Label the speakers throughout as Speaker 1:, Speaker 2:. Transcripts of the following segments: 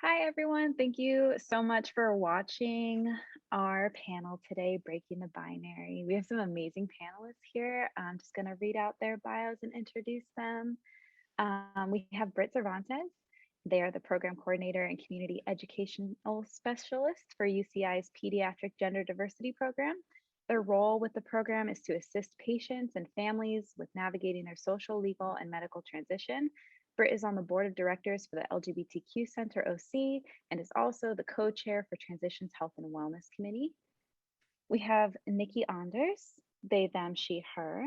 Speaker 1: Hi, everyone. Thank you so much for watching our panel today, Breaking the Binary. We have some amazing panelists here. I'm just going to read out their bios and introduce them. We have Brit Cervantes. They are the program coordinator and community educational specialist for UCI's Pediatric Gender Diversity Program. Their role with the program is to assist patients and families with navigating their social, legal, and medical transition. Brit is on the board of directors for the LGBTQ Center OC and is also the co-chair for Transitions Health and Wellness Committee. We have Nicky Endres, they, them, she, her,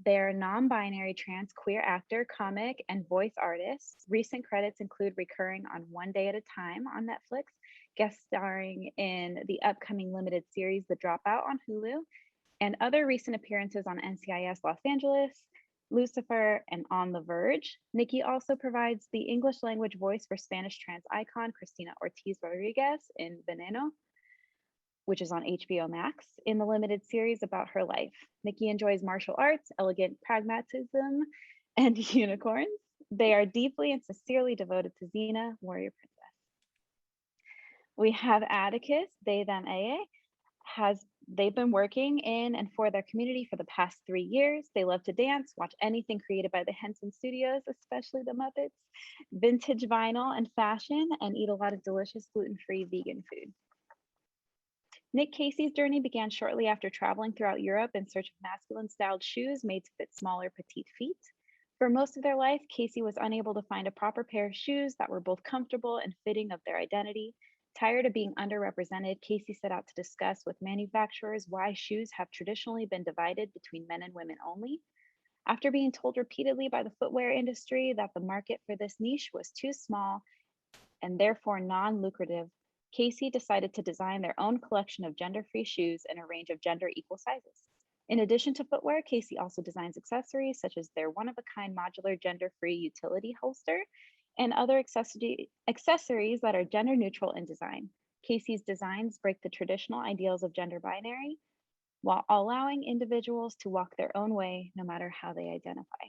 Speaker 1: their non-binary trans queer actor, comic, and voice artist. Recent credits include recurring on One Day at a Time on Netflix, guest starring in the upcoming limited series The Dropout on Hulu, and other recent appearances on NCIS Los Angeles, Lucifer, and On the Verge. Nicky also provides the English language voice for Spanish trans icon Cristina Ortiz Rodriguez in Veneno, which is on HBO Max, in the limited series about her life. Nicky enjoys martial arts, elegant pragmatism, and unicorns. They are deeply and sincerely devoted to Xena, warrior princess. We have Atticus, they, them, eh-yeh. They've been working in and for their community for the past 3 years. They love to dance, watch anything created by the Henson Studios, especially the Muppets, vintage vinyl and fashion, and eat a lot of delicious gluten-free vegan food. Nick Casey's journey began shortly after traveling throughout Europe in search of masculine-styled shoes made to fit smaller, petite feet. For most of their life, Kacy was unable to find a proper pair of shoes that were both comfortable and fitting of their identity. Tired of being underrepresented, Kacy set out to discuss with manufacturers why shoes have traditionally been divided between men and women only. After being told repeatedly by the footwear industry that the market for this niche was too small and therefore non-lucrative, Kacy decided to design their own collection of gender-free shoes in a range of gender-equal sizes. In addition to footwear, Kacy also designs accessories such as their one-of-a-kind modular gender-free utility holster and other accessories that are gender neutral in design. Kacy's designs break the traditional ideals of gender binary while allowing individuals to walk their own way no matter how they identify.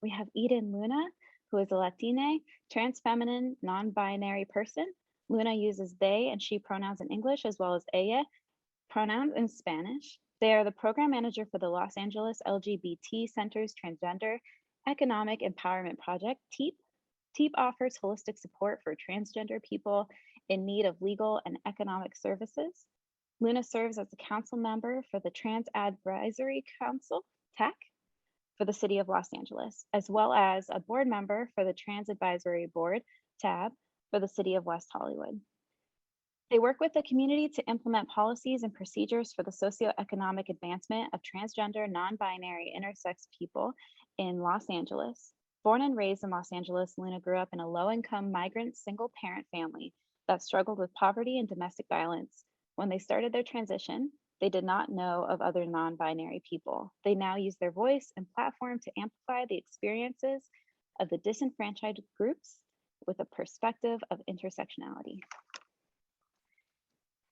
Speaker 1: We have Anaï Luna, who is a Latina, trans feminine, non-binary person. Luna uses they and she pronouns in English as well as eh-yeh pronouns in Spanish. They are the program manager for the Los Angeles LGBT Center's Transgender Economic Empowerment Project, TEEP. TEEP offers holistic support for transgender people in need of legal and economic services. Luna serves as a council member for the Trans Advisory Council, TAC, for the city of Los Angeles, as well as a board member for the Trans Advisory Board, TAB, for the city of West Hollywood. They work with the community to implement policies and procedures for the socioeconomic advancement of transgender, non-binary, intersex people in Los Angeles. Born and raised in Los Angeles, Luna grew up in a low-income migrant single-parent family that struggled with poverty and domestic violence. When they started their transition, they did not know of other non-binary people. They now use their voice and platform to amplify the experiences of the disenfranchised groups with a perspective of intersectionality.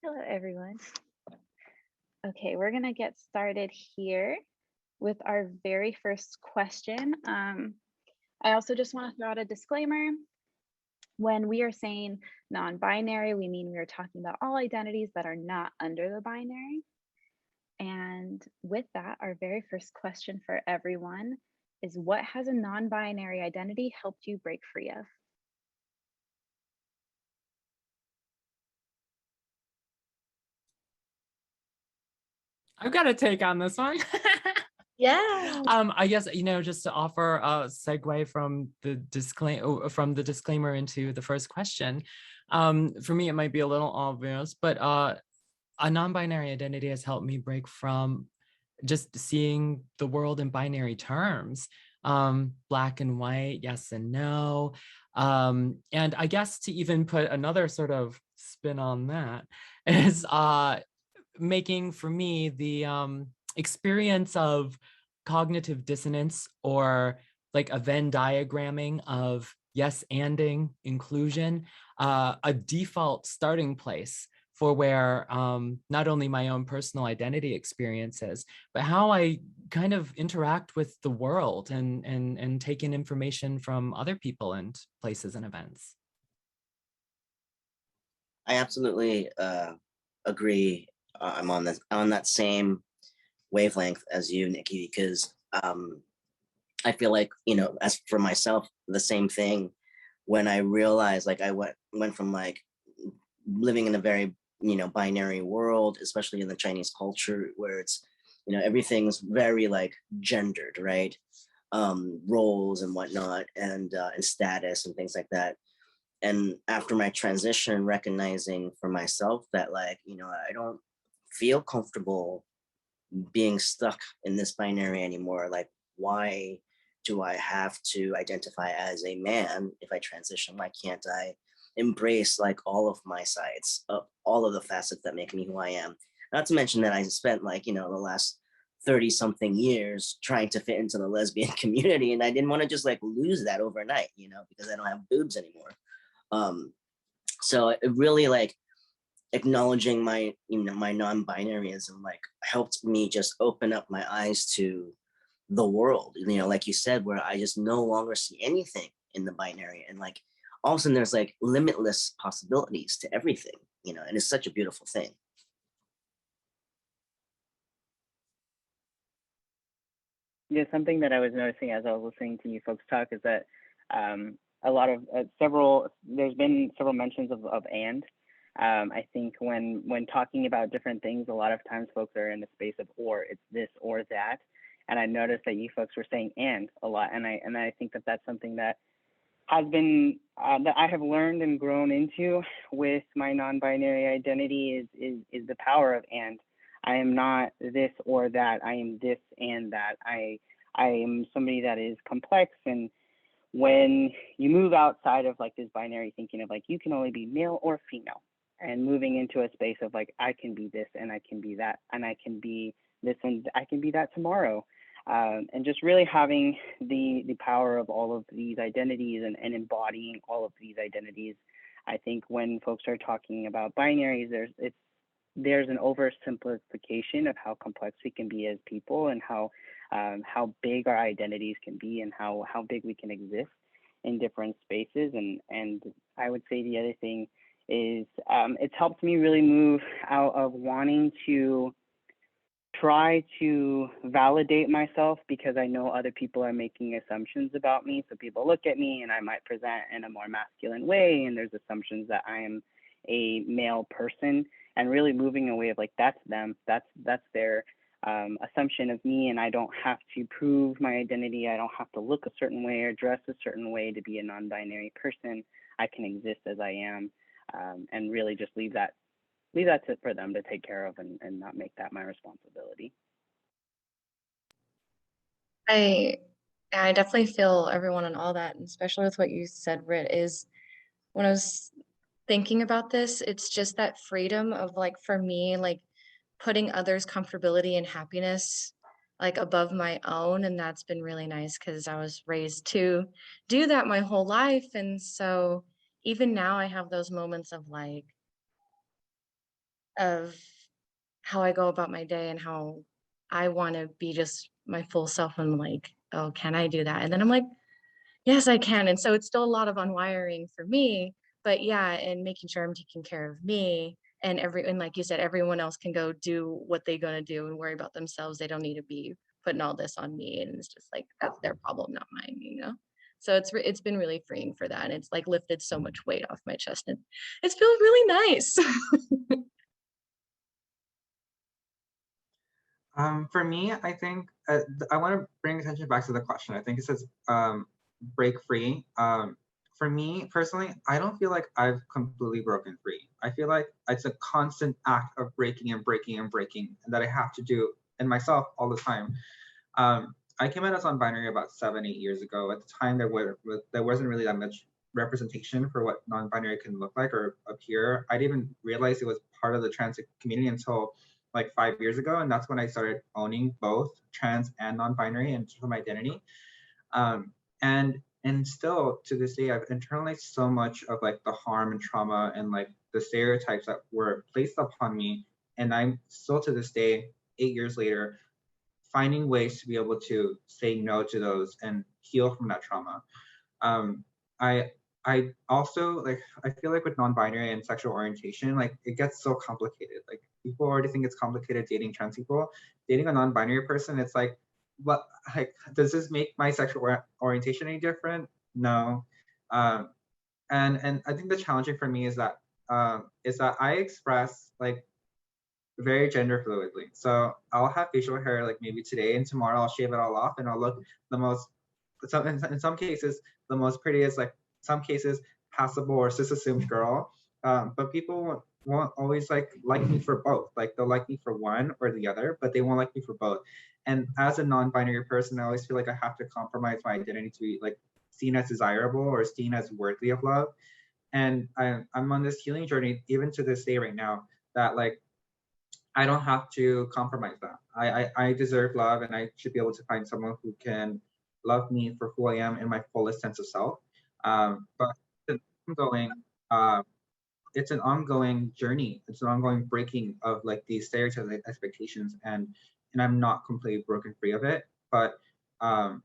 Speaker 1: Hello, everyone. Okay, we're gonna get started here with our very first question. I also just want to throw out a disclaimer. When we are saying non-binary, we mean we are talking about all identities that are not under the binary. And with that, our very first question for everyone is, what has a non-binary identity helped you break free of?
Speaker 2: I've got a take on this one.
Speaker 3: Yeah.
Speaker 2: I guess, just to offer a segue from the disclaimer into the first question. For me, it might be a little obvious, but a non-binary identity has helped me break from just seeing the world in binary terms, black and white, yes and no. And I guess to even put another sort of spin on that is making for me the experience of cognitive dissonance, or like a Venn diagramming of yes anding inclusion, a default starting place for where not only my own personal identity experiences, but how I kind of interact with the world and take in information from other people and places and events.
Speaker 4: I absolutely agree. I'm on that same wavelength as you, Nikki, because I feel like, you know, as for myself, the same thing. When I realized, like, I went from like living in a very, you know, binary world, especially in the Chinese culture, where it's, you know, everything's very like gendered, right? Roles and whatnot, and status and things like that. And after my transition, recognizing for myself that, like, you know, I don't feel comfortable being stuck in this binary anymore. Like, why do I have to identify as a man if I transition? Why can't I embrace like all of my sides, all of the facets that make me who I am? Not to mention that I spent, like, you know, the last 30 something years trying to fit into the lesbian community, and I didn't want to just like lose that overnight, you know, because I don't have boobs anymore. So it really, like, acknowledging my, you know, my non-binaryism, like, helped me just open up my eyes to the world, you know, like you said, where I just no longer see anything in the binary, and like all of a sudden there's like limitless possibilities to everything, you know, and it's such a beautiful thing.
Speaker 5: Yeah, something that I was noticing as I was listening to you folks talk is that a lot of there's been several mentions of and. I think when talking about different things, a lot of times folks are in the space of or, it's this or that. And I noticed that you folks were saying and a lot, and I think that that's something that has been that I have learned and grown into with my non-binary identity is the power of and. I am not this or that. I am this and that. I am somebody that is complex, and when you move outside of like this binary thinking of like you can only be male or female, and moving into a space of like I can be this and I can be that and I can be this and I can be that tomorrow, and just really having the power of all of these identities and embodying all of these identities. I think when folks are talking about binaries, there's an oversimplification of how complex we can be as people, and how big our identities can be, and how big we can exist in different spaces. And I would say the other thing is it's helped me really move out of wanting to try to validate myself, because I know other people are making assumptions about me. So people look at me and I might present in a more masculine way, and there's assumptions that I am a male person, and really moving away of like that's them, that's their assumption of me, and I don't have to prove my identity. I don't have to look a certain way or dress a certain way to be a non-binary person. I can exist as I am, and really just leave that for them to take care of, and not make that my responsibility.
Speaker 3: I definitely feel everyone and all that, and especially with what you said, Brit, is when I was thinking about this, it's just that freedom of like, for me, like putting others' comfortability and happiness like above my own. And that's been really nice because I was raised to do that my whole life. And so even now I have those moments of like, of how I go about my day and how I want to be just my full self, and like, oh, can I do that? And then I'm like, yes, I can. And so it's still a lot of unwiring for me, but yeah, and making sure I'm taking care of me, and like you said, everyone else can go do what they're gonna do and worry about themselves. They don't need to be putting all this on me, and it's just like that's their problem, not mine, you know. So it's been really freeing for that. And it's like lifted so much weight off my chest, and it feels really nice.
Speaker 6: For me, I think I want to bring attention back to the question. I think it says break free. For me personally, I don't feel like I've completely broken free. I feel like it's a constant act of breaking and breaking and breaking that I have to do in myself all the time. I came out as non-binary about 7-8 years ago. At the time, there wasn't really that much representation for what non-binary can look like or appear. I didn't even realize it was part of the trans community until like 5 years ago, and that's when I started owning both trans and non-binary and terms of my identity. And still to this day, I've internalized so much of like the harm and trauma and like the stereotypes that were placed upon me, and I'm still to this day, 8 years later, finding ways to be able to say no to those and heal from that trauma. I I also like, I feel like with non-binary and sexual orientation, like it gets so complicated. Like people already think it's complicated dating trans people. Dating a non-binary person, it's like, what, like, does this make my sexual orientation any different? No. Um, and I think the challenging for me is that I express like very gender fluidly. So I'll have facial hair like maybe today, and tomorrow I'll shave it all off and I'll look the most, in some cases, the most prettiest, like some cases, passable or cis assumed girl. But people won't always like me for both. Like they'll like me for one or the other, but they won't like me for both. And as a non-binary person, I always feel like I have to compromise my identity to be like seen as desirable or seen as worthy of love. And I'm on this healing journey even to this day right now, that like I don't have to compromise that. I deserve love, and I should be able to find someone who can love me for who I am in my fullest sense of self. But it's an ongoing, uh, it's an ongoing journey. It's an ongoing breaking of like these stereotypes and expectations, and I'm not completely broken free of it. But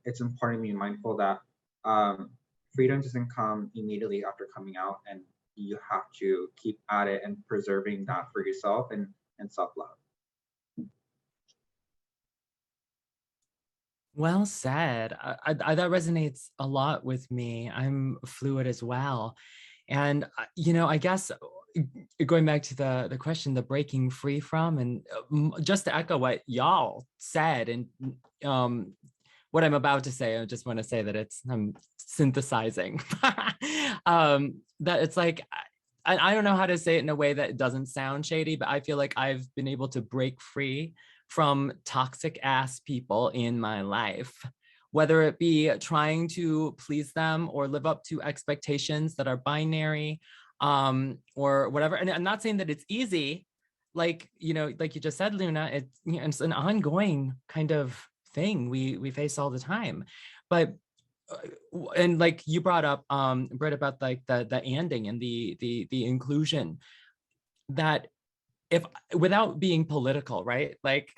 Speaker 6: it's important to be mindful that um, freedom doesn't come immediately after coming out, and you have to keep at it and preserving that for yourself and self-love.
Speaker 2: Well said. That resonates a lot with me. I'm fluid as well. And, you know, I guess going back to the question, the breaking free from, and just to echo what y'all said, and what I'm about to say, I just want to say that I'm synthesizing. That it's like, I don't know how to say it in a way that doesn't sound shady, but I feel like I've been able to break free from toxic ass people in my life, whether it be trying to please them or live up to expectations that are binary, or whatever. And I'm not saying that it's easy, like, you know, like you just said, Luna, it's an ongoing kind of thing we face all the time. But and like you brought up, Brit, about like the anding and the inclusion, that if, without being political, right? Like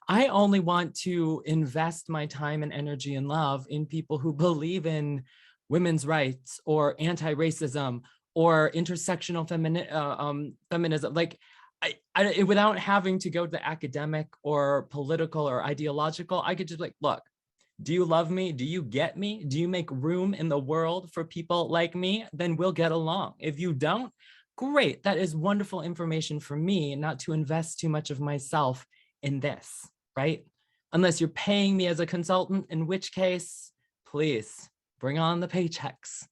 Speaker 2: I only want to invest my time and energy and love in people who believe in women's rights or anti-racism or intersectional feminism. Like without having to go to the academic or political or ideological, I could just like, look, do you love me? Do you get me? Do you make room in the world for people like me? Then we'll get along. If you don't, great. That is wonderful information for me, not to invest too much of myself in this, right? Unless you're paying me as a consultant, in which case, please bring on the paychecks.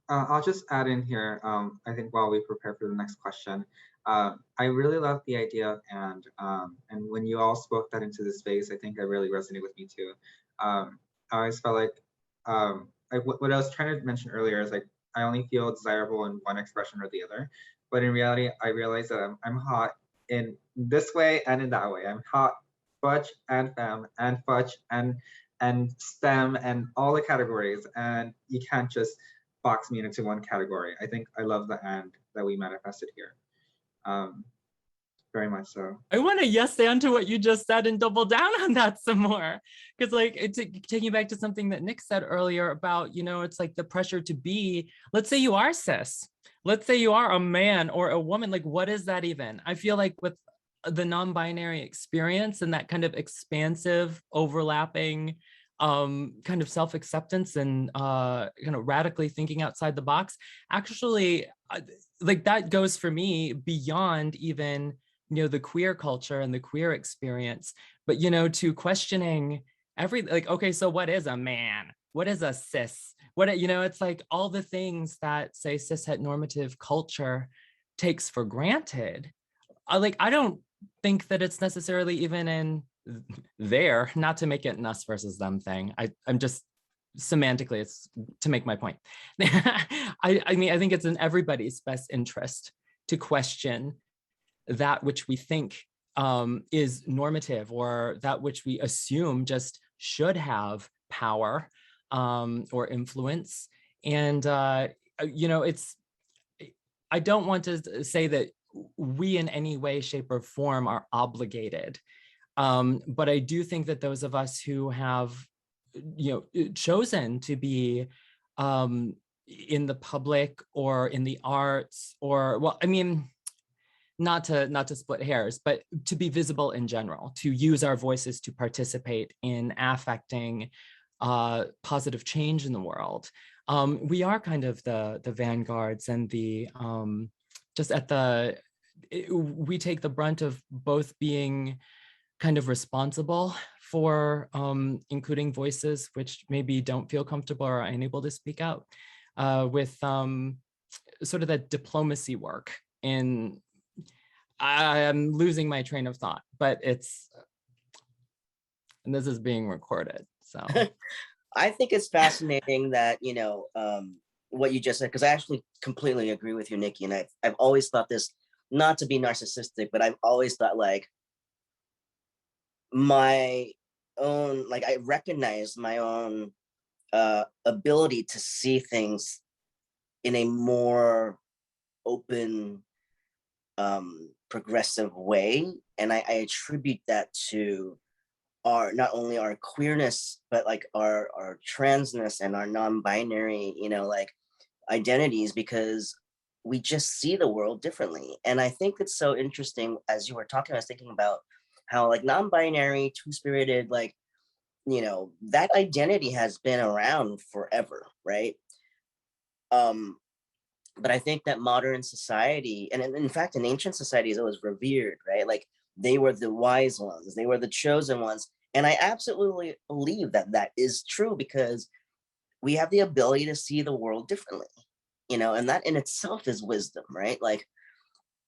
Speaker 6: I'll just add in here, I think while we prepare for the next question, I really love the idea of and when you all spoke that into the space, I think it really resonated with me too. I always felt like, what I was trying to mention earlier is like, I only feel desirable in one expression or the other. But in reality, I realize that I'm hot in this way and in that way. I'm hot, fudge and femme and fudge and STEM and all the categories. And you can't just box me into one category. I think I love the and that we manifested here. Very much so.
Speaker 2: I want to yes and to what you just said and double down on that some more. Because like taking back to something that Nick said earlier about, you know, it's like the pressure to be, let's say you are cis, let's say you are a man or a woman, like what is that even? I feel like with the non-binary experience and that kind of expansive overlapping kind of self-acceptance and kind of radically thinking outside the box, actually like that goes for me beyond even, you know, the queer culture and the queer experience, but, you know, to questioning like, okay, so what is a man? What is a cis? What, you know, it's like all the things that say cishet normative culture takes for granted. Like, I don't think that it's necessarily even in there, not to make it an us versus them thing. I'm just semantically, it's to make my point. I mean, I think it's in everybody's best interest to question that which we think is normative, or that which we assume just should have power or influence. And, you know, I don't want to say that we in any way, shape, or form are obligated. But I do think that those of us who have, chosen to be in the public or in the arts, or, well, I mean, not to split hairs, but to be visible in general, to use our voices to participate in affecting positive change in the world. We are kind of the vanguards and the we take the brunt of both being kind of responsible for including voices which maybe don't feel comfortable or are unable to speak out, with sort of that diplomacy work. And I am losing my train of thought, but and this is being recorded, so.
Speaker 4: I think it's fascinating that, what you just said, because I actually completely agree with you, Nicky. And I've always thought this, not to be narcissistic, but I've always thought like my own, like I recognize my own ability to see things in a more open, progressive way. And I attribute that to not only our queerness, but like our transness and our non-binary, like identities, because we just see the world differently. And I think it's so interesting, as you were talking, I was thinking about how like non-binary, two-spirited, like, that identity has been around forever, right? But I think that modern society, and in fact, in ancient societies, it was revered, right? Like they were the wise ones, they were the chosen ones. And I absolutely believe that that is true, because we have the ability to see the world differently, and that in itself is wisdom, right? Like,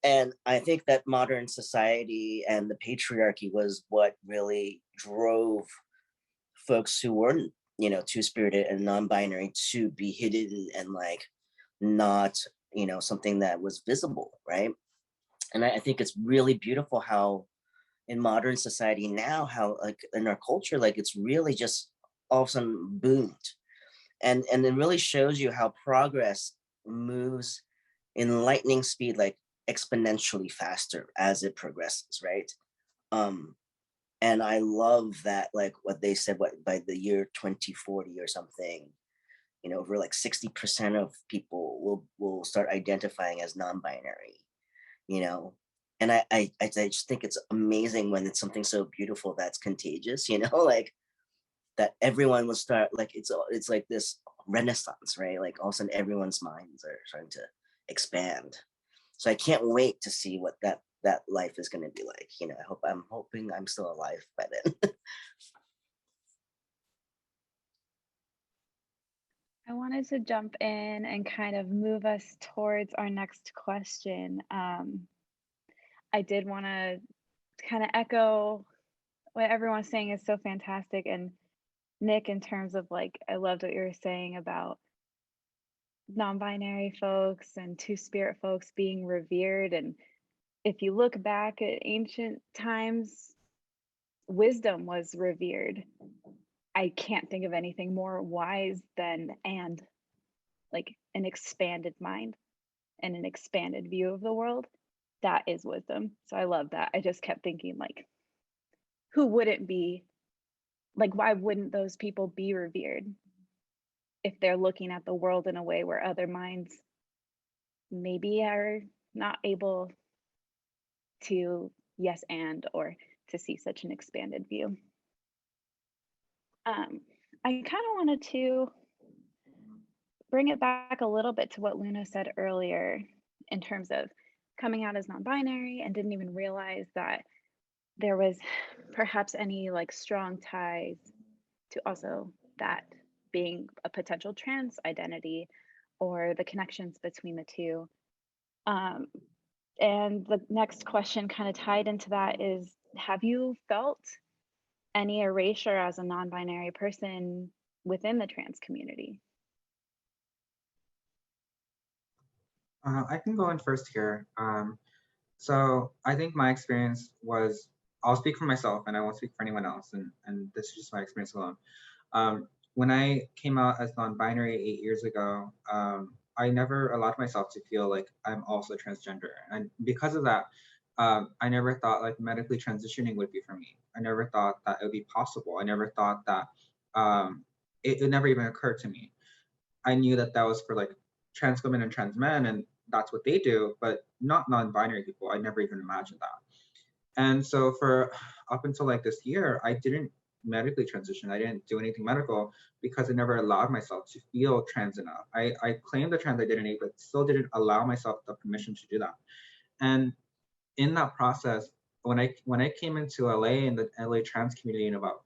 Speaker 4: and I think that modern society and the patriarchy was what really drove folks who weren't, two-spirited and non-binary to be hidden and like not, something that was visible, right? And I think it's really beautiful how in modern society now, how like in our culture, like it's really just all of a sudden boomed. And it really shows you how progress moves in lightning speed, like exponentially faster as it progresses, right? And I love that, like what they said, by the year 2040 or something, over like 60% of people will start identifying as non-binary, and I just think it's amazing when it's something so beautiful that's contagious, like that everyone will start, like it's like this renaissance, right? Like all of a sudden everyone's minds are starting to expand. So I can't wait to see what that life is going to be like. I'm hoping I'm still alive by then.
Speaker 1: I wanted to jump in and kind of move us towards our next question. I did want to kind of echo what everyone's saying is so fantastic. And Nick, in terms of like, I loved what you were saying about non-binary folks and two-spirit folks being revered. And if you look back at ancient times, wisdom was revered. I can't think of anything more wise than and like an expanded mind and an expanded view of the world. That is wisdom. So I love that. I just kept thinking like, who wouldn't be, like, why wouldn't those people be revered if they're looking at the world in a way where other minds maybe are not able to yes and or to see such an expanded view. I kind of wanted to bring it back a little bit to what Luna said earlier in terms of coming out as non-binary and didn't even realize that there was perhaps any like strong ties to also that being a potential trans identity or the connections between the two. And the next question kind of tied into that is, have you felt any erasure as a non-binary person within the trans community?
Speaker 6: I can go in first here. So I think my experience was, I'll speak for myself and I won't speak for anyone else. And this is just my experience alone. When I came out as non-binary 8 years ago, I never allowed myself to feel like I'm also transgender. And because of that, I never thought like medically transitioning would be for me. I never thought that it would be possible. I never thought that it never even occurred to me. I knew that that was for like trans women and trans men, and that's what they do, but not non-binary people. I never even imagined that. And so for up until like this year, I didn't medically transition. I didn't do anything medical because I never allowed myself to feel trans enough. I claimed the trans identity, but still didn't allow myself the permission to do that. And in that process, when I came into LA and the LA trans community in about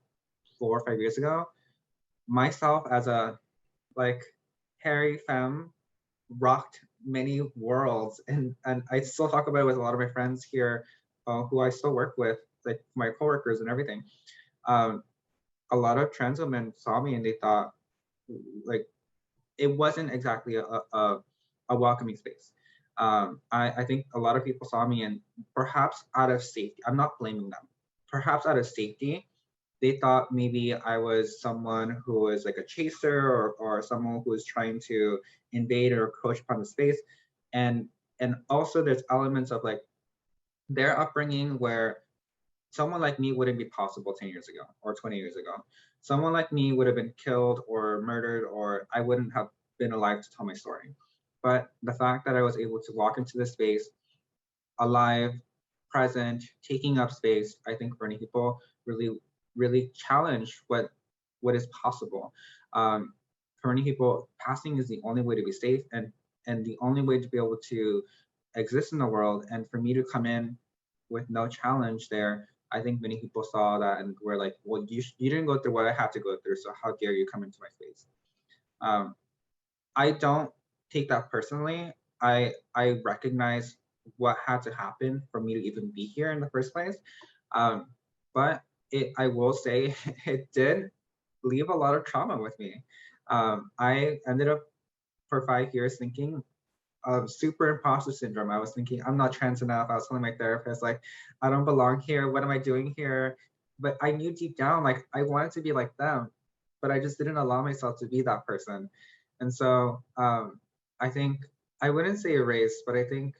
Speaker 6: 4 or 5 years ago, myself as a like hairy femme rocked many worlds, and I still talk about it with a lot of my friends here, who I still work with, like my coworkers and everything. Um, a lot of trans women saw me and they thought like it wasn't exactly a welcoming space. I think a lot of people saw me and perhaps out of safety, I'm not blaming them, perhaps out of safety, they thought maybe I was someone who was like a chaser or someone who was trying to invade or encroach upon the space. And also there's elements of like their upbringing where someone like me wouldn't be possible 10 years ago or 20 years ago. Someone like me would have been killed or murdered, or I wouldn't have been alive to tell my story. But the fact that I was able to walk into this space alive, present, taking up space, I think for many people really challenge what is possible. For many people, passing is the only way to be safe and the only way to be able to exist in the world. And for me to come in with no challenge there, I think many people saw that and were like, well, you didn't go through what I had to go through, so how dare you come into my space? I don't take that personally. I recognize what had to happen for me to even be here in the first place. But I will say it did leave a lot of trauma with me. I ended up for 5 years thinking super imposter syndrome. I was thinking I'm not trans enough. I was telling my therapist like I don't belong here. What am I doing here? But I knew deep down like I wanted to be like them, but I just didn't allow myself to be that person. And so I think I wouldn't say erase, but I think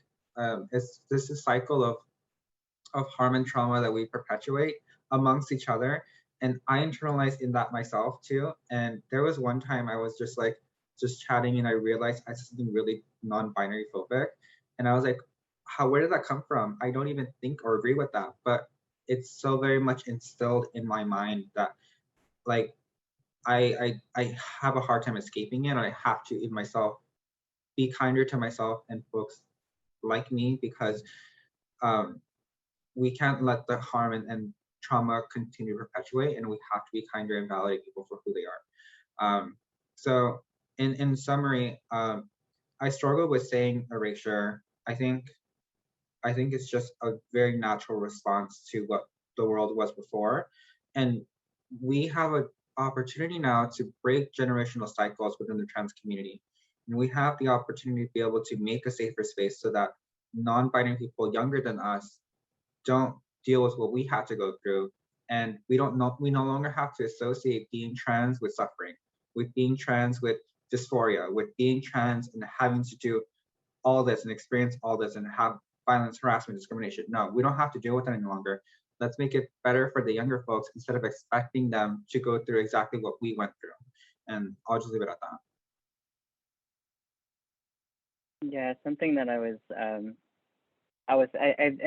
Speaker 6: it's this is cycle of harm and trauma that we perpetuate amongst each other. And I internalized in that myself too. And there was one time I was just chatting and I realized I was something really non-binary phobic. And I was like, where did that come from? I don't even think or agree with that. But it's so very much instilled in my mind that like I have a hard time escaping it. And I have to in myself be kinder to myself and folks like me because we can't let the harm and trauma continue to perpetuate, and we have to be kinder and validate people for who they are. So in summary, I struggle with saying erasure. I think it's just a very natural response to what the world was before. And we have an opportunity now to break generational cycles within the trans community. And we have the opportunity to be able to make a safer space so that non-binary people younger than us don't deal with what we had to go through. And we no longer have to associate being trans with suffering, with being trans with dysphoria, with being trans and having to do all this and experience all this and have violence, harassment, discrimination. No, we don't have to deal with it any longer. Let's make it better for the younger folks instead of expecting them to go through exactly what we went through. And I'll just leave it at that.
Speaker 5: Yeah, something that an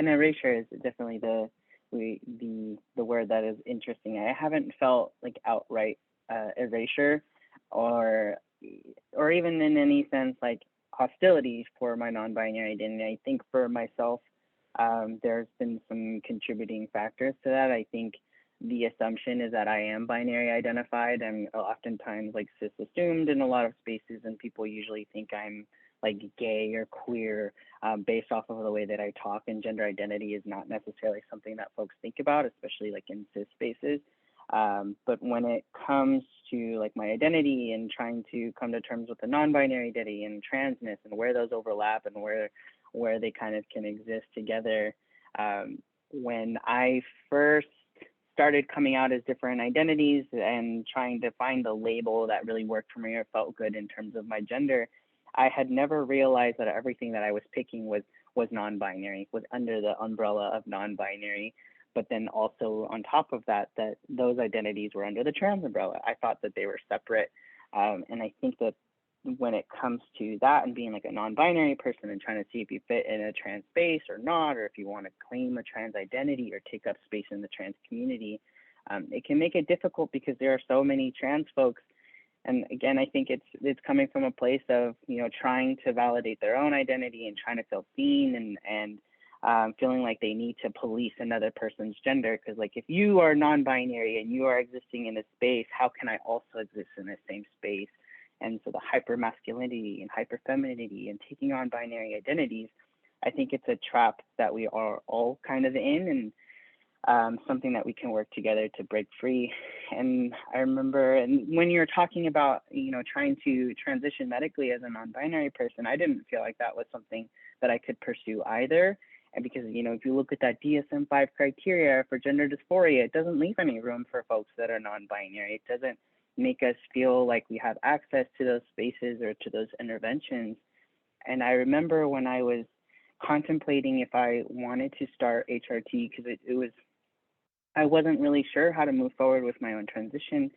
Speaker 5: erasure is definitely the word that is interesting. I haven't felt like outright erasure or even in any sense like hostility for my non-binary identity. I think for myself, there's been some contributing factors to that. I think the assumption is that I am binary identified. I'm oftentimes like cis assumed in a lot of spaces, and people usually think I'm like gay or queer based off of the way that I talk, and gender identity is not necessarily something that folks think about, especially like in cis spaces. But when it comes to like my identity and trying to come to terms with the non-binary identity and transness and where those overlap and where they kind of can exist together, when I first started coming out as different identities and trying to find the label that really worked for me or felt good in terms of my gender, I had never realized that everything that I was picking was non-binary, was under the umbrella of non-binary. But then also on top of that, that those identities were under the trans umbrella. I thought that they were separate. And I think that when it comes to that and being like a non-binary person and trying to see if you fit in a trans space or not, or if you want to claim a trans identity or take up space in the trans community, it can make it difficult because there are so many trans folks. And again, I think it's coming from a place of, you know, trying to validate their own identity and trying to feel seen and feeling like they need to police another person's gender. Because like, if you are non-binary and you are existing in a space, how can I also exist in the same space? And so the hyper-masculinity and hyper-femininity and taking on binary identities, I think it's a trap that we are all kind of in, and something that we can work together to break free. And I remember, and when you're talking about, you know, trying to transition medically as a non-binary person, I didn't feel like that was something that I could pursue either. And because, you know, if you look at that DSM-5 criteria for gender dysphoria, it doesn't leave any room for folks that are non-binary. It doesn't make us feel like we have access to those spaces or to those interventions. And I remember when I was contemplating if I wanted to start HRT, because I wasn't really sure how to move forward with my own transition.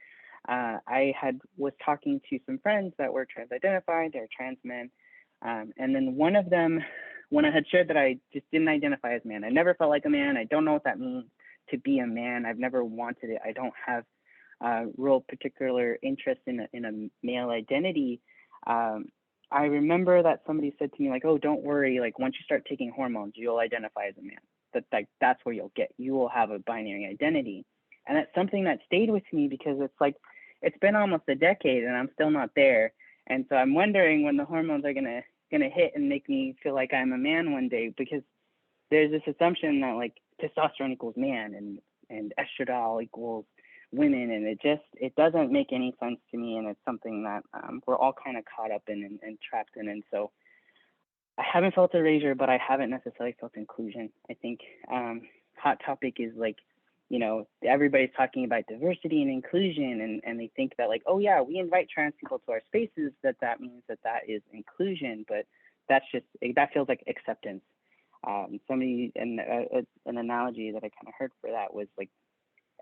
Speaker 5: I was talking to some friends that were trans identified, they're trans men. And then one of them, when I had shared that I just didn't identify as a man, I never felt like a man. I don't know what that means to be a man. I've never wanted it. I don't have real particular interest in a male identity. I remember that somebody said to me like, oh, don't worry, like once you start taking hormones, you'll identify as a man. That's where you will have a binary identity. And that's something that stayed with me because it's like, it's been almost a decade and I'm still not there. And so I'm wondering when the hormones are gonna hit and make me feel like I'm a man one day, because there's this assumption that like testosterone equals man and estradiol equals women, and it doesn't make any sense to me, and it's something that we're all kind of caught up in and trapped in. And so I haven't felt erasure, but I haven't necessarily felt inclusion. I think hot topic is like, you know, everybody's talking about diversity and inclusion, and they think that like, oh yeah, we invite trans people to our spaces, that means that is inclusion, but that feels like acceptance. Somebody, and an analogy that I kind of heard for that was like,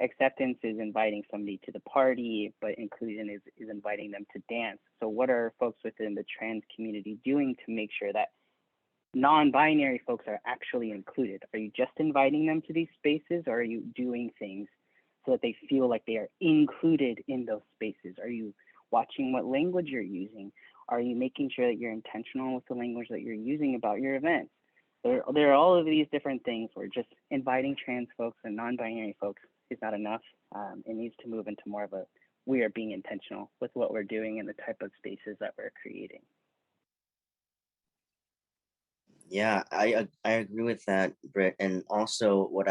Speaker 5: acceptance is inviting somebody to the party, but inclusion is inviting them to dance. So what are folks within the trans community doing to make sure that non-binary folks are actually included? Are you just inviting them to these spaces, or are you doing things so that they feel like they are included in those spaces? Are you watching what language you're using? Are you making sure that you're intentional with the language that you're using about your events? There are all of these different things where just inviting trans folks and non-binary folks is not enough. It needs to move into more of a, we are being intentional with what we're doing and the type of spaces that we're creating.
Speaker 4: Yeah, I agree with that, Brit. And also what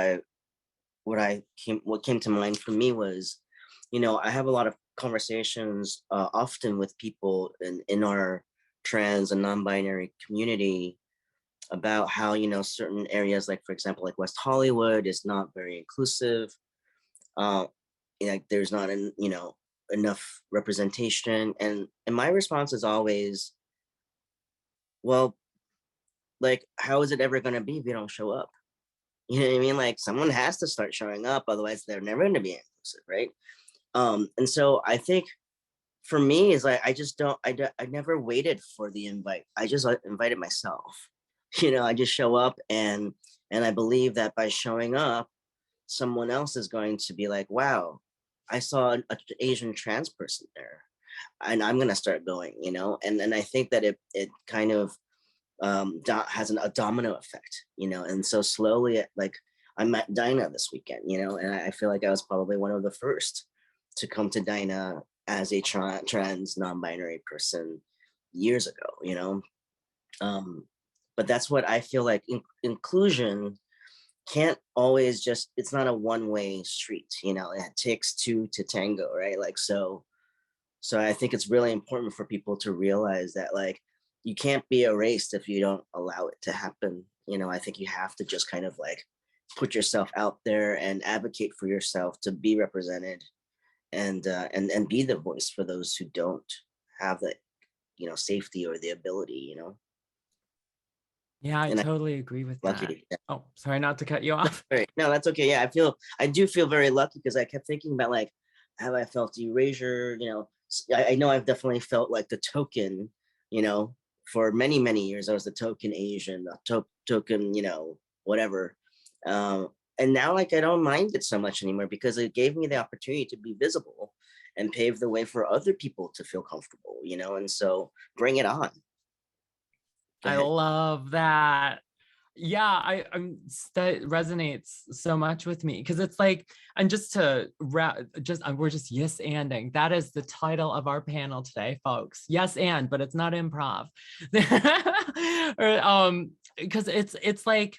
Speaker 4: came to mind for me was, you know, I have a lot of conversations often with people in our trans and non-binary community about how, you know, certain areas, like for example, like West Hollywood is not very inclusive. Like there's not enough representation, and my response is always, well, like, how is it ever going to be if you don't show up? You know what I mean? Like, someone has to start showing up, otherwise they're never going to be inclusive, right? And so I think for me is like, I never waited for the invite. I just invited myself. You know, I just show up, and I believe that by showing up, someone else is going to be like, wow, I saw an Asian trans person there, and I'm going to start going, you know? And I think that it kind of has a domino effect, you know? And so slowly, like, I met Dinah this weekend, you know, and I feel like I was probably one of the first to come to Dinah as a trans non-binary person years ago, you know? But that's what I feel like inclusion can't always just, it's not a one-way street, you know, it takes two to tango, right? Like, so I think it's really important for people to realize that, like, you can't be erased if you don't allow it to happen. You know, I think you have to just kind of like put yourself out there and advocate for yourself to be represented, and be the voice for those who don't have that, you know, safety or the ability, you know.
Speaker 2: Yeah, I
Speaker 4: And I'm
Speaker 2: totally agree with that.
Speaker 4: lucky. Yeah.
Speaker 2: Oh, sorry, not to cut you off.
Speaker 4: Right. No, that's okay. Yeah, I do feel very lucky because I kept thinking about like, have I felt erasure? You know, I know I've definitely felt like the token, you know, for many, many years. I was the token Asian, the token, you know, whatever. And now like I don't mind it so much anymore because it gave me the opportunity to be visible and pave the way for other people to feel comfortable, you know, and so bring it on. Go
Speaker 2: I
Speaker 4: ahead.
Speaker 2: love that. Yeah, that resonates so much with me because it's like, and just to wrap, we're just yes anding. That is the title of our panel today, folks. Yes and, but it's not improv. Because it's like,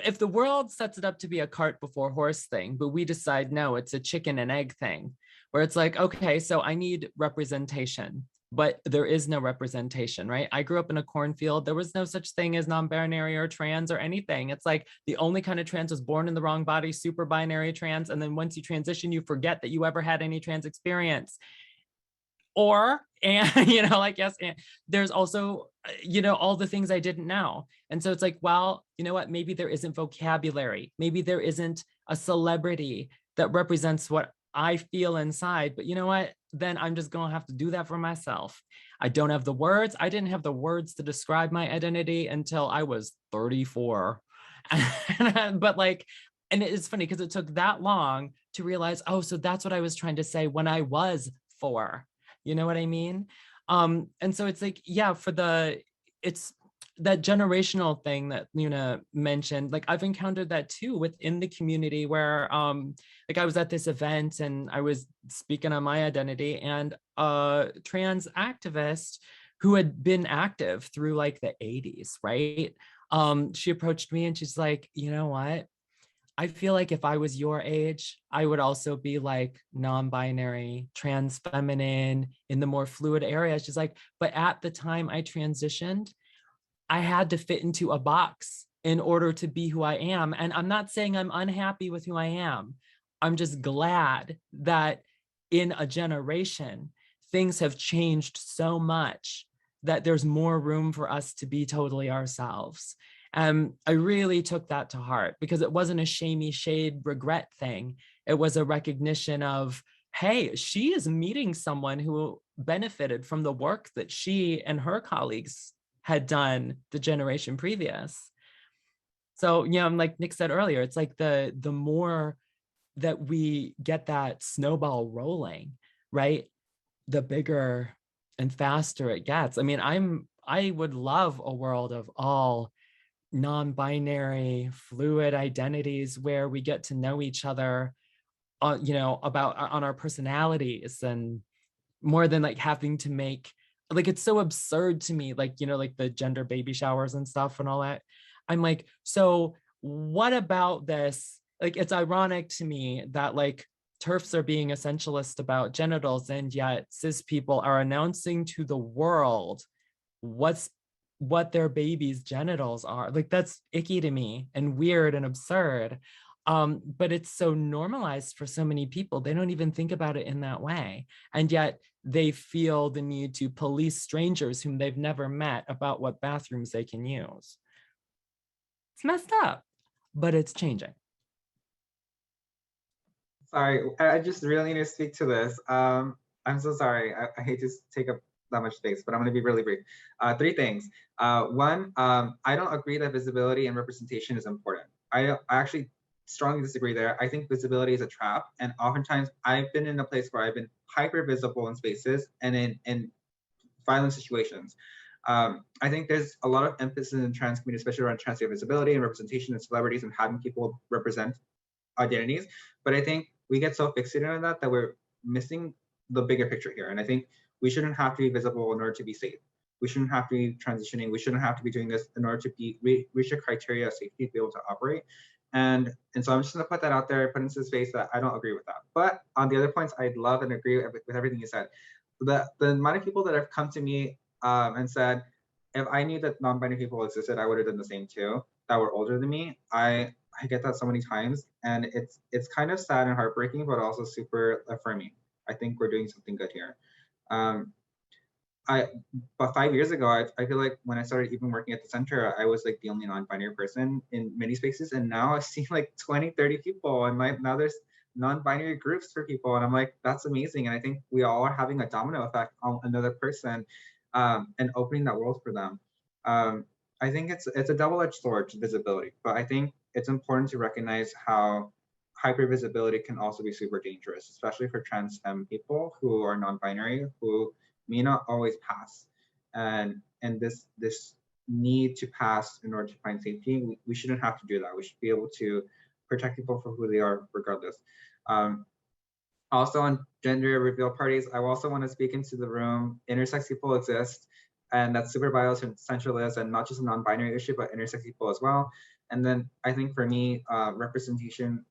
Speaker 2: if the world sets it up to be a cart before horse thing, but we decide no, it's a chicken and egg thing, where it's like, okay, so I need representation, but there is no representation, right? I grew up in a cornfield. There was no such thing as non-binary or trans or anything. It's like the only kind of trans was born in the wrong body, super binary trans. And then once you transition, you forget that you ever had any trans experience. Or, and you know, like, yes, and there's also, you know, all the things I didn't know. And so it's like, well, you know what, maybe there isn't vocabulary, maybe there isn't a celebrity that represents what I feel inside, but you know what, then I'm just gonna have to do that for myself. I don't have the words. I didn't have the words to describe my identity until I was 34. But like, and it's funny because it took that long to realize, oh, so that's what I was trying to say when I was 4. You know what I mean? And so it's like, yeah, it's that generational thing that Luna mentioned. Like I've encountered that too within the community where like I was at this event and I was speaking on my identity, and a trans activist who had been active through like the 80s, right? She approached me and she's like, you know what? I feel like if I was your age, I would also be like non-binary, trans feminine, in the more fluid area. She's like, but at the time I transitioned, I had to fit into a box in order to be who I am. And I'm not saying I'm unhappy with who I am. I'm just glad that in a generation, things have changed so much that there's more room for us to be totally ourselves. I really took that to heart because it wasn't a shamey shade regret thing. It was a recognition of, hey, she is meeting someone who benefited from the work that she and her colleagues had done the generation previous. So, you know, like Nick said earlier, it's like the more that we get that snowball rolling, right, the bigger and faster it gets. I mean, I would love a world of all non-binary fluid identities where we get to know each other you know, about on our personalities, and more than like having to make, like, it's so absurd to me, like, you know, like the gender baby showers and stuff and all that. I'm like, so what about this? Like, it's ironic to me that like TERFs are being essentialist about genitals, and yet cis people are announcing to the world what their baby's genitals are. Like, that's icky to me and weird and absurd. But it's so normalized for so many people, they don't even think about it in that way. And yet they feel the need to police strangers whom they've never met about what bathrooms they can use. It's messed up, but it's changing.
Speaker 6: Sorry, I just really need to speak to this. I'm so sorry. I hate to take up that much space, but I'm going to be really brief. 3 things. One, I don't agree that visibility and representation is important. I actually strongly disagree there. I think visibility is a trap, and oftentimes I've been in a place where I've been hyper visible in spaces and in violent situations. I think there's a lot of emphasis in the trans community, especially around trans visibility and representation and celebrities and having people represent identities. But I think we get so fixated on that we're missing the bigger picture here. And I think we shouldn't have to be visible in order to be safe. We shouldn't have to be transitioning. We shouldn't have to be doing this in order to be reach the criteria of safety to be able to operate. And so I'm just going to put that out there, put into space that I don't agree with that. But on the other points, I'd love and agree with everything you said. The amount of people that have come to me and said, if I knew that non-binary people existed, I would have done the same too, that were older than me. I get that so many times, and it's kind of sad and heartbreaking, but also super affirming. I think we're doing something good here. but 5 years ago, I feel like when I started even working at the center, I was like the only non-binary person in many spaces. And now I see like 20, 30 people, and now there's non-binary groups for people. And I'm like, that's amazing. And I think we all are having a domino effect on another person, and opening that world for them. I think it's a double-edged sword to visibility, but I think it's important to recognize how hypervisibility can also be super dangerous, especially for trans femme people who are non-binary, who may not always pass. And this need to pass in order to find safety, we shouldn't have to do that. We should be able to protect people for who they are regardless. Also on gender reveal parties, I also want to speak into the room. Intersex people exist, and that's super biased and centralist, and not just a non-binary issue, but intersex people as well. And then I think for me, representation,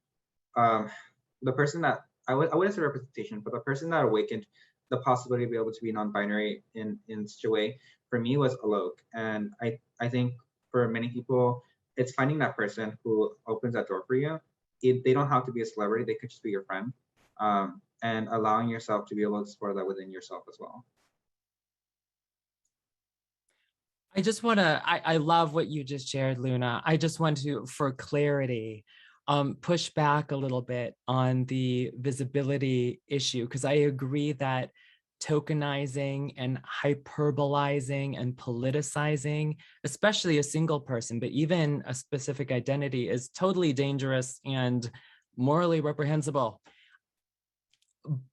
Speaker 6: the person that I wouldn't say representation, but the person that awakened the possibility to be able to be non-binary in such a way for me was Alok. And I think for many people, it's finding that person who opens that door for you. They don't have to be a celebrity, they could just be your friend. And allowing yourself to be able to explore that within yourself as well.
Speaker 2: I just want to, I love what you just shared, Luna. I just want to, for clarity, push back a little bit on the visibility issue, because I agree that tokenizing and hyperbolizing and politicizing, especially a single person, but even a specific identity, is totally dangerous and morally reprehensible.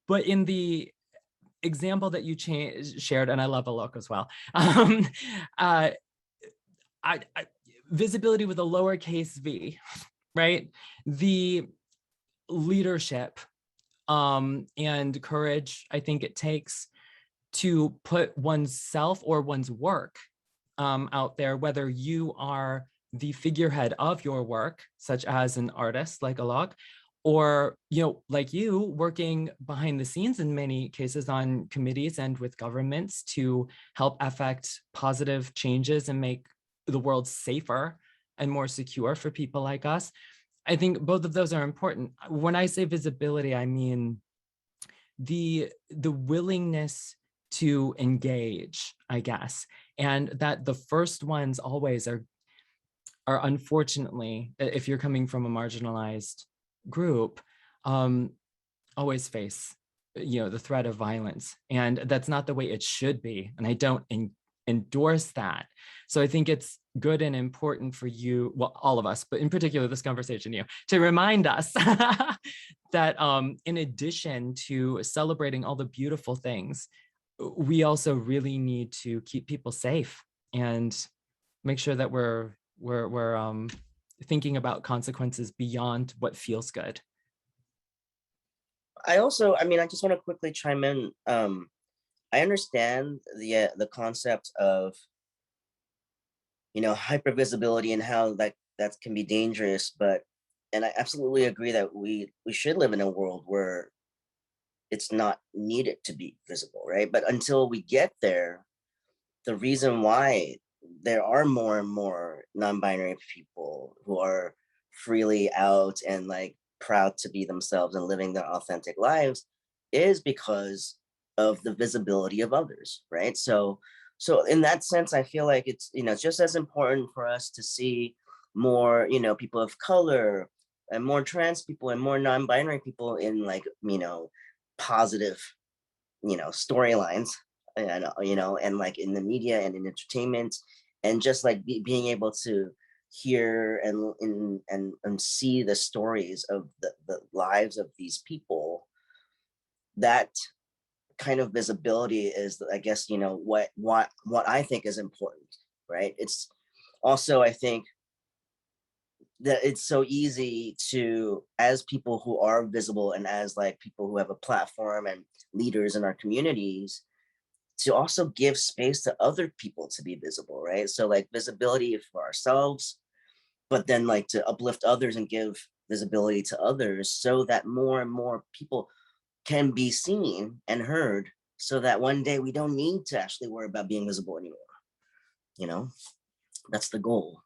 Speaker 2: But in the example that you shared, and I love Alok as well, visibility with a lowercase v, right? The leadership and courage I think it takes to put oneself or one's work out there, whether you are the figurehead of your work, such as an artist like Alok, or, you know, like you, working behind the scenes in many cases on committees and with governments to help affect positive changes and make the world safer and more secure for people like us. I think both of those are important. When I say visibility, I mean the willingness to engage, I guess, and that the first ones always are unfortunately, if you're coming from a marginalized group, always face, you know, the threat of violence, and that's not the way it should be, and I don't endorse that. So I think it's good and important for you, well, all of us, but in particular this conversation, you, to remind us that in addition to celebrating all the beautiful things, we also really need to keep people safe and make sure that we're thinking about consequences beyond what feels good.
Speaker 4: I just want to quickly chime in. I understand the concept of, you know, hypervisibility and how that can be dangerous, and I absolutely agree that we should live in a world where it's not needed to be visible, right? But until we get there, the reason why there are more and more non-binary people who are freely out and like proud to be themselves and living their authentic lives is because of the visibility of others, right? So in that sense, I feel like it's, you know, it's just as important for us to see more, you know, people of color and more trans people and more non-binary people in, like, you know, positive, you know, storylines, and, you know, and like in the media and in entertainment, and just like being able to hear and see the stories of the lives of these people. That kind of visibility is, I guess, you know, what I think is important, right? It's also, I think, that it's so easy to, as people who are visible and as like people who have a platform and leaders in our communities, to also give space to other people to be visible, right? So like visibility for ourselves, but then like to uplift others and give visibility to others so that more and more people can be seen and heard, so that one day we don't need to actually worry about being visible anymore. You know, that's the goal.